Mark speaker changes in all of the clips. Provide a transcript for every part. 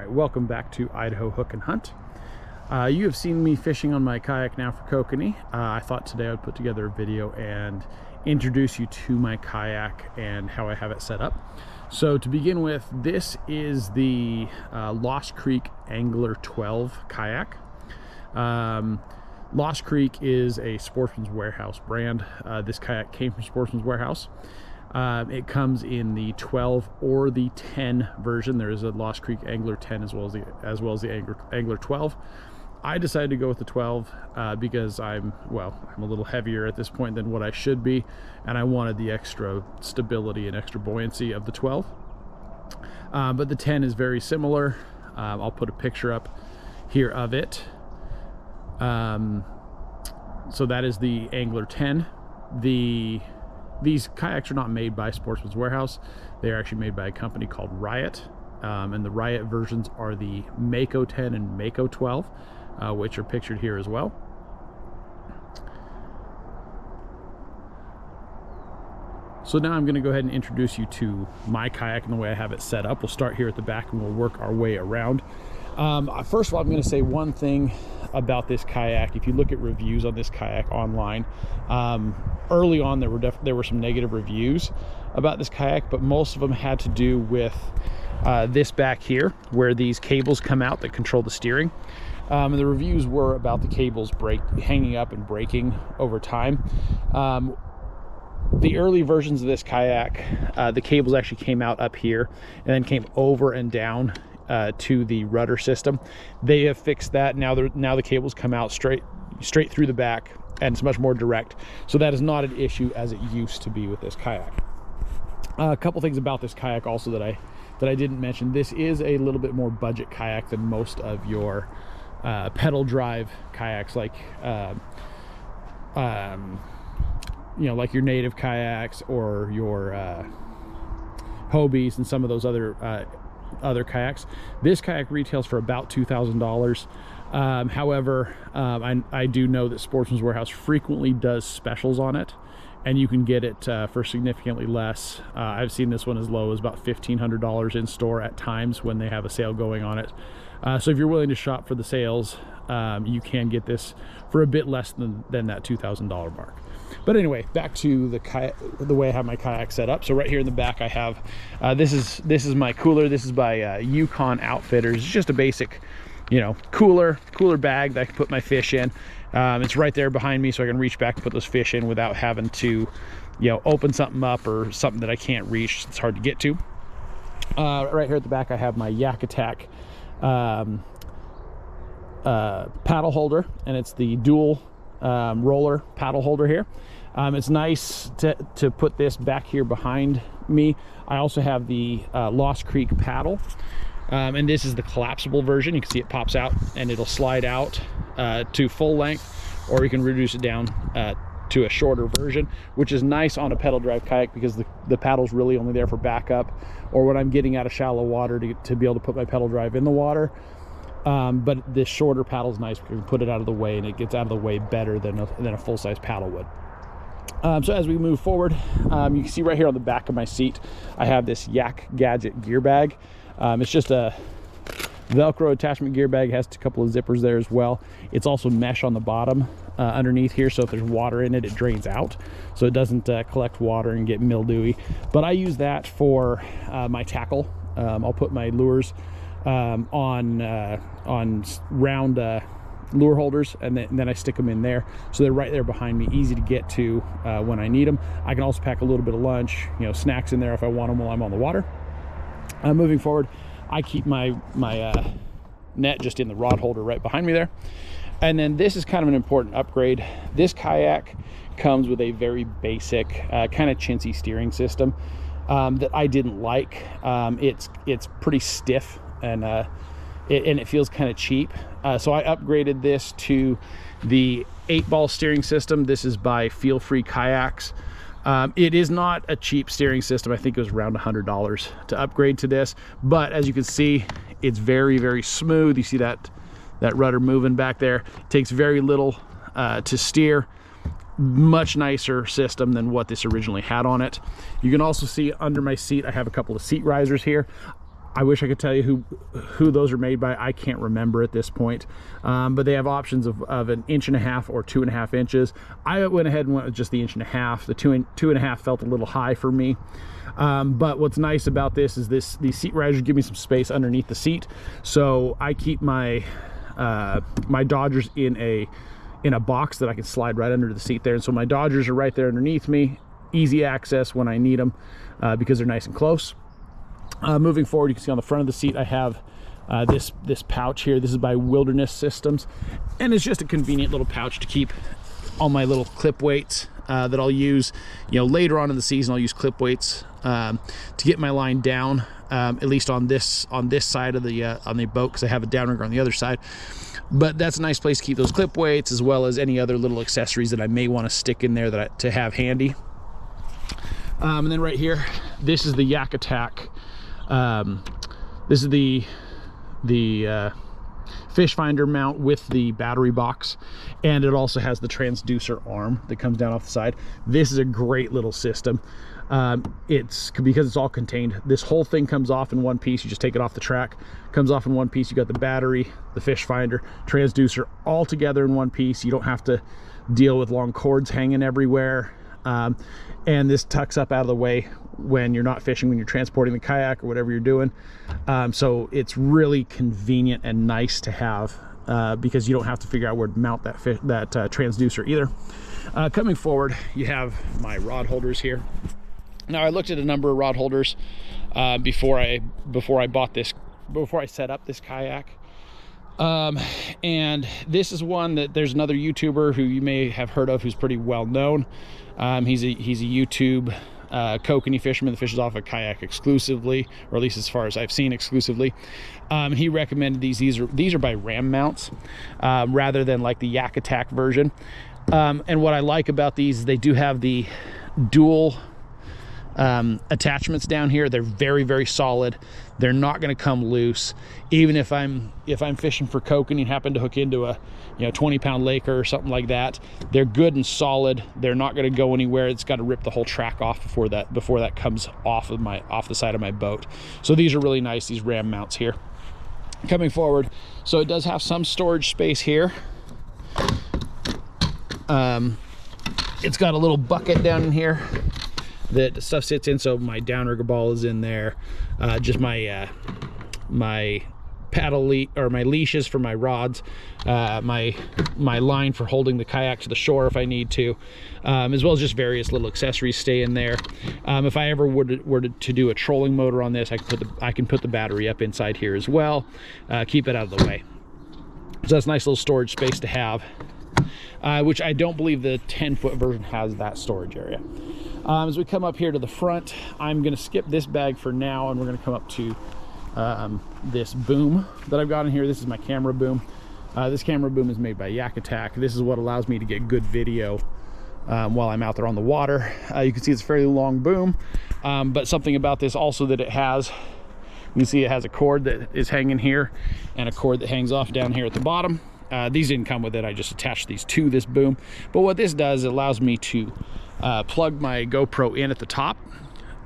Speaker 1: welcome back to Idaho Hook and Hunt. You have seen me fishing on my kayak now for Kokanee. I thought today I would put together a video and introduce you to my kayak and how I have it set up. So to begin with, this is the Lost Creek Angler 12 kayak. Lost Creek is a Sportsman's Warehouse brand. This kayak came from Sportsman's Warehouse. It comes in the 12 or the 10 version. There is a Lost Creek Angler 10 as well as the Angler 12. I decided to go with the 12 because I'm a little heavier at this point than what I should be, and I wanted the extra stability and extra buoyancy of the 12. But the 10 is very similar. I'll put a picture up here of it. So that is the Angler 10. These kayaks are not made by Sportsman's Warehouse. They are actually made by a company called Riot. And the Riot versions are the Mako 10 and Mako 12, which are pictured here as well. So now I'm going to go ahead and introduce you to my kayak and the way I have it set up. We'll start here at the back and we'll work our way around. First of all, I'm going to say one thing about this kayak. If you look at reviews on this kayak online, early on there were some negative reviews about this kayak, but most of them had to do with this back here where these cables come out that control the steering. And the reviews were about the cables hanging up and breaking over time. The early versions of this kayak, the cables actually came out up here and then came over and down to the rudder system. They have fixed that. Now the cables come out straight through the back, and it's much more direct. So that is not an issue as it used to be with this kayak. A couple things about this kayak also that I didn't mention. This is a little bit more budget kayak than most of your pedal drive kayaks, like like your native kayaks or your Hobies and some of those other kayaks. This kayak retails for about $2,000. However, I do know that Sportsman's Warehouse frequently does specials on it, and you can get it for significantly less. I've seen this one as low as about $1,500 in store at times when they have a sale going on it. So if you're willing to shop for the sales, you can get this for a bit less than that $2,000 mark. But anyway, back to the way I have my kayak set up. So right here in the back I have, this is my cooler. This is by Yukon Outfitters. It's just a basic, cooler bag that I can put my fish in. It's right there behind me, so I can reach back and put those fish in without having to, open something up or something that I can't reach. It's hard to get to. Right here at the back I have my Yak Attack paddle holder, and it's the dual roller paddle holder here. It's nice to put this back here behind me. I also have the Lost Creek paddle, and this is the collapsible version. You can see it pops out and it'll slide out to full length, or you can reduce it down to a shorter version, which is nice on a pedal drive kayak because the paddle's really only there for backup, or when I'm getting out of shallow water to be able to put my pedal drive in the water. But this shorter paddle is nice because you can put it out of the way, and it gets out of the way better than a full-size paddle would. So as we move forward, you can see right here on the back of my seat, I have this Yak Gadget gear bag. It's just a Velcro attachment gear bag. It has a couple of zippers there as well. It's also mesh on the bottom underneath here, so if there's water in it, it drains out, so it doesn't collect water and get mildewy. But I use that for my tackle. I'll put my lures on round lure holders, and then I stick them in there, so they're right there behind me, easy to get to when I need them. I can also pack a little bit of lunch, snacks in there if I want them while I'm on the water. Moving forward, I keep my net just in the rod holder right behind me there. And then this is kind of an important upgrade. This kayak comes with a very basic kind of chintzy steering system that I didn't like. It's pretty stiff, and it feels kind of cheap. So I upgraded this to the 8-ball steering system. This is by Feel Free Kayaks. It is not a cheap steering system. I think it was around $100 to upgrade to this, but as you can see, it's very, very smooth. You see that rudder moving back there. It takes very little to steer. Much nicer system than what this originally had on it. You can also see under my seat I have a couple of seat risers here. I wish I could tell you who those are made by. I can't remember at this point, but they have options of 1.5 inches or 2.5 inches. I went ahead and went with just the 1.5 inches. The 2.5 felt a little high for me. But what's nice about this is these seat risers give me some space underneath the seat, so I keep my my Dodgers in a box that I can slide right under the seat there. And so my Dodgers are right there underneath me, easy access when I need them, because they're nice and close. Moving forward, you can see on the front of the seat I have this pouch here. This is by Wilderness Systems, and it's just a convenient little pouch to keep all my little clip weights that I'll use, you know, later on in the season. I'll use clip weights to get my line down, at least on this side of the boat, because I have a downrigger on the other side. But that's a nice place to keep those clip weights, as well as any other little accessories that I may want to stick in there to have handy. And then right here, this is the Yak Attack. This is the fish finder mount with the battery box, and it also has the transducer arm that comes down off the side. This is a great little system. It's because it's all contained. This whole thing comes off in one piece. You just take it off the track, comes off in one piece. You got the battery, the fish finder, transducer, all together in one piece. You don't have to deal with long cords hanging everywhere. And this tucks up out of the way when you're not fishing, when you're transporting the kayak or whatever you're doing. So it's really convenient and nice to have, because you don't have to figure out where to mount that transducer either. Coming forward, you have my rod holders here. Now, I looked at a number of rod holders before I set up this kayak. And this is one that there's another YouTuber who you may have heard of who's pretty well known. He's a YouTube Kokanee fisherman that fishes off a kayak exclusively, or at least as far as I've seen, exclusively. He recommended these. These are by Ram mounts, rather than like the Yak Attack version. And what I like about these is they do have the dual attachments down here. They're very, very solid. They're not going to come loose. Even if I'm fishing for kokanee and happen to hook into a 20-pound laker or something like that, they're good and solid. They're not going to go anywhere. It's got to rip the whole track off before that comes off the side of my boat. So these are really nice, these Ram mounts here. Coming forward, so it does have some storage space here. It's got a little bucket down in here that stuff sits in, so my downrigger ball is in there, just my my my leashes for my rods, my line for holding the kayak to the shore if I need to, as well as just various little accessories stay in there. If I ever were to do a trolling motor on this, I can put the battery up inside here as well, keep it out of the way. So that's a nice little storage space to have, which I don't believe the 10-foot version has that storage area. As we come up here to the front, I'm going to skip this bag for now, and we're going to come up to this boom that I've got in here. This is my camera boom. This camera boom is made by Yak Attack. This is what allows me to get good video while I'm out there on the water. You can see it's a fairly long boom, but something about this also that it has, you can see it has a cord that is hanging here and a cord that hangs off down here at the bottom. These didn't come with it. I just attached these to this boom. But what this does, it allows me to plug my GoPro in at the top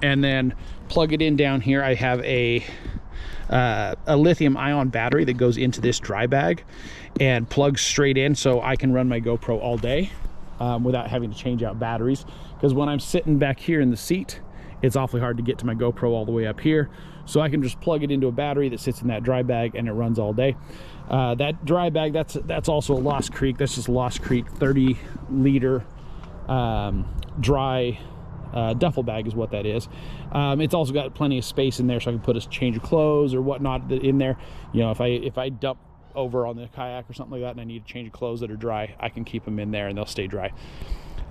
Speaker 1: and then plug it in down here. I have a lithium ion battery that goes into this dry bag and plugs straight in, so I can run my GoPro all day without having to change out batteries, because when I'm sitting back here in the seat, it's awfully hard to get to my GoPro all the way up here. So I can just plug it into a battery that sits in that dry bag and it runs all day. That dry bag, that's also a Lost Creek. That's just Lost Creek 30-liter dry duffel bag is what that is. It's also got plenty of space in there, so I can put a change of clothes or whatnot in there. If I dump over on the kayak or something like that and I need to change of clothes that are dry, I can keep them in there and they'll stay dry.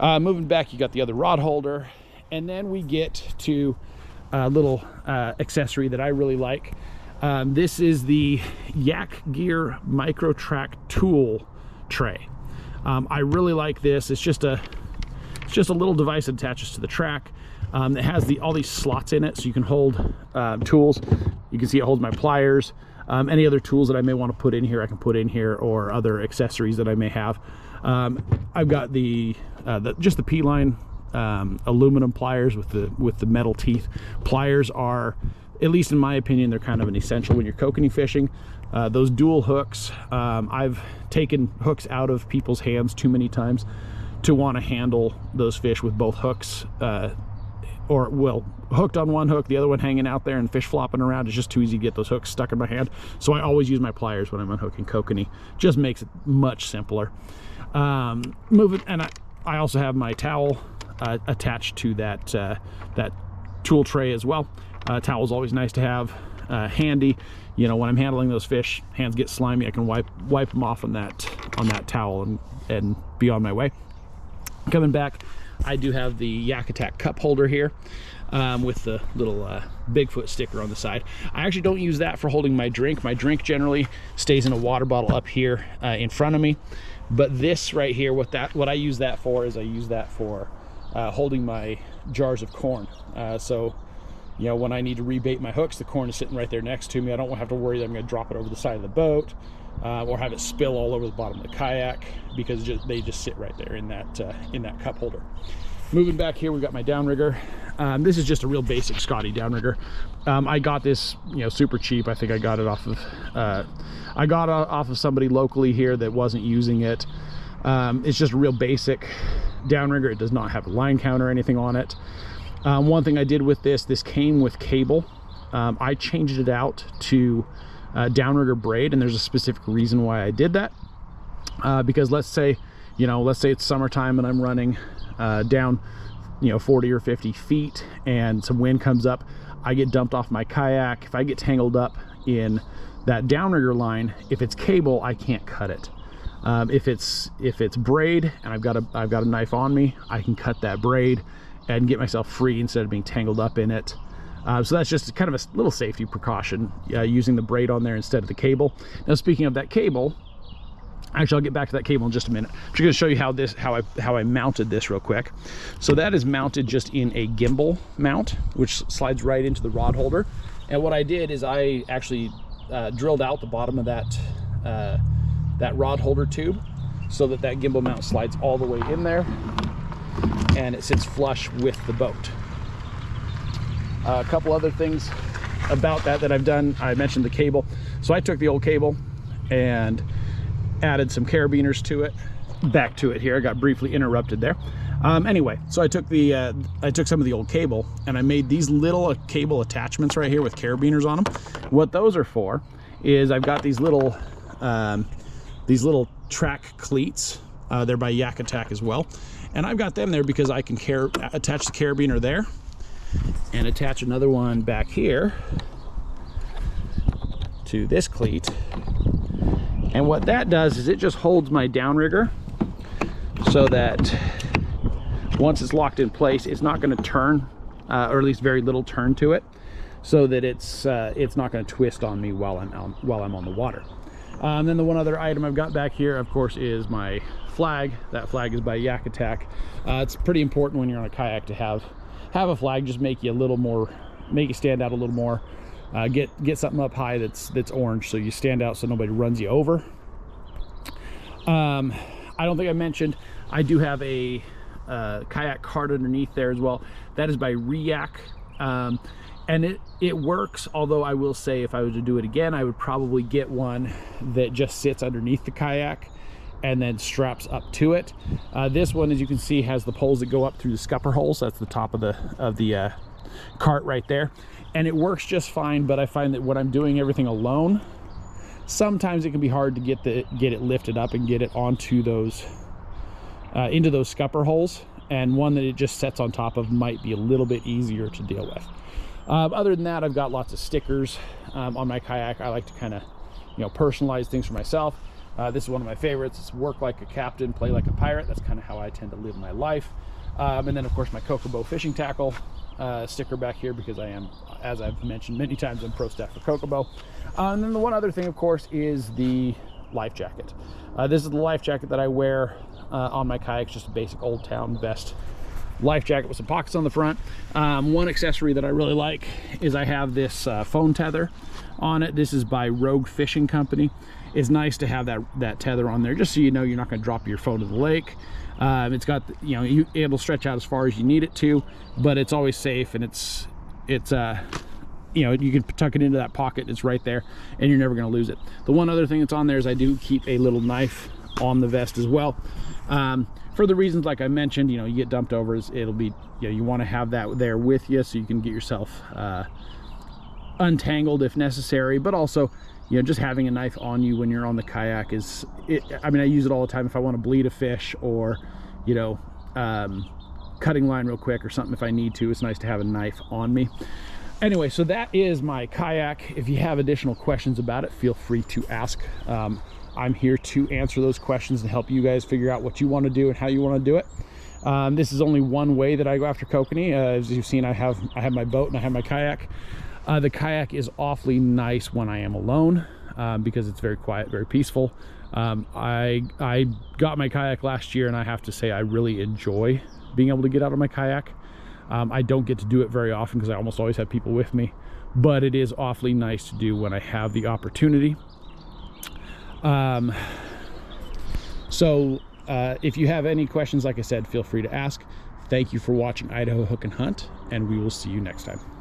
Speaker 1: Moving back, you got the other rod holder, and then we get to a little accessory that I really like. This is the Yak Gear Micro Track tool tray. I really like this. It's just a little device that attaches to the track. It has all these slots in it, so you can hold tools. You can see it holds my pliers. Any other tools that I may want to put in here, I can put in here, or other accessories that I may have. I've got just the P-line aluminum pliers with the metal teeth. Pliers are at least in my opinion, they're kind of an essential when you're kokanee fishing. Those dual hooks, I've taken hooks out of people's hands too many times to want to handle those fish with both hooks, or well, hooked on one hook, the other one hanging out there, and fish flopping around. It's just too easy to get those hooks stuck in my hand. So I always use my pliers when I'm unhooking kokanee. Just makes it much simpler. And I also have my towel attached to that that tool tray as well. Towel is always nice to have handy. You know, when I'm handling those fish, hands get slimy, I can wipe them off on that towel and be on my way. Coming back, I do have the Yak Attack cup holder here with the little Bigfoot sticker on the side. I actually don't use that for holding my drink. My drink generally stays in a water bottle up here in front of me. But this right here, what I use that for is I use that for holding my jars of corn. So, you know, when I need to rebait my hooks, the corn is sitting right there next to me. I don't have to worry that I'm going to drop it over the side of the boat or have it spill all over the bottom of the kayak, because they just sit right there in that cup holder. Moving back here, we've got my downrigger. This is just a real basic Scotty downrigger. I got this, you know, super cheap. I think I got it off of somebody locally here that wasn't using it. It's just a real basic downrigger. It does not have a line count or anything on it. One thing I did with this came with cable. I changed it out to downrigger braid, and there's a specific reason why I did that. Because let's say it's summertime and I'm running down, you know, 40 or 50 feet and some wind comes up, I get dumped off my kayak. If I get tangled up in that downrigger line, if it's cable, I can't cut it. If it's braid and I've got a knife on me, I can cut that braid and get myself free instead of being tangled up in it. So that's just kind of a little safety precaution, using the braid on there instead of the cable. Now, speaking of that cable, actually, I'll get back to that cable in just a minute. I'm just going to show you how I mounted this real quick. So that is mounted just in a gimbal mount, which slides right into the rod holder. And what I did is I actually drilled out the bottom of that rod holder tube so that gimbal mount slides all the way in there, and it sits flush with the boat. A couple other things about that I've done. I mentioned the cable. So I took the old cable and added some carabiners to it. Back to it here. I got briefly interrupted there. Anyway, so I took some of the old cable and I made these little cable attachments right here with carabiners on them. What those are for is I've got these little track cleats. They're by Yak Attack as well, and I've got them there because I can attach the carabiner there and attach another one back here to this cleat. And what that does is it just holds my downrigger so that once it's locked in place, it's not going to turn, or at least very little turn to it, so that it's not going to twist on me while I'm on the water. Then the one other item I've got back here, of course, is my flag. That flag is by Yak Attack. It's pretty important when you're on a kayak to have a flag. Just make you stand out a little more. Get something up high that's orange, so you stand out so nobody runs you over. I don't think I mentioned I do have a kayak cart underneath there as well. That is by React, and it works, although I will say if I was to do it again, I would probably get one that just sits underneath the kayak and then straps up to it. This one, as you can see, has the poles that go up through the scupper holes. That's the top of the cart right there, and it works just fine. But I find that when I'm doing everything alone, sometimes it can be hard to get it lifted up and get it onto those into those scupper holes, and one that it just sets on top of might be a little bit easier to deal with. Other than that, I've got lots of stickers on my kayak. I like to kind of, you know, personalize things for myself. This is one of my favorites. It's work like a captain, play like a pirate. That's kind of how I tend to live my life. And then, of course, my Kokobo fishing tackle sticker back here, because I am, as I've mentioned many times, I'm pro staff for Kokobo. And then the one other thing, of course, is the life jacket. This is the life jacket that I wear on my kayak. It's just a basic Old Town vest life jacket with some pockets on the front. One accessory that I really like is I have this phone tether on it. This is by Rogue Fishing Company. It's nice to have that tether on there, just so you know you're not going to drop your phone to the lake. It's got, you know, it'll stretch out as far as you need it to, but it's always safe, and it's you know, you can tuck it into that pocket. It's right there, and you're never going to lose it. The one other thing that's on there is I do keep a little knife on the vest as well, for the reasons like I mentioned. You know, you get dumped over, it'll be, you know, you want to have that there with you so you can get yourself untangled if necessary. But also, you know, just having a knife on you when you're on the kayak is, I mean, I use it all the time if I want to bleed a fish, or, you know, cutting line real quick or something if I need to. It's nice to have a knife on me. Anyway, so that is my kayak. If you have additional questions about it, feel free to ask. I'm here to answer those questions and help you guys figure out what you want to do and how you want to do it. This is only one way that I go after kokanee. As you've seen, I have my boat and I have my kayak. The kayak is awfully nice when I am alone, because it's very quiet, very peaceful. I got my kayak last year, and I have to say I really enjoy being able to get out of my kayak. I don't get to do it very often because I almost always have people with me, but it is awfully nice to do when I have the opportunity. If you have any questions, like I said, feel free to ask. Thank you for watching Idaho Hook and Hunt, and we will see you next time.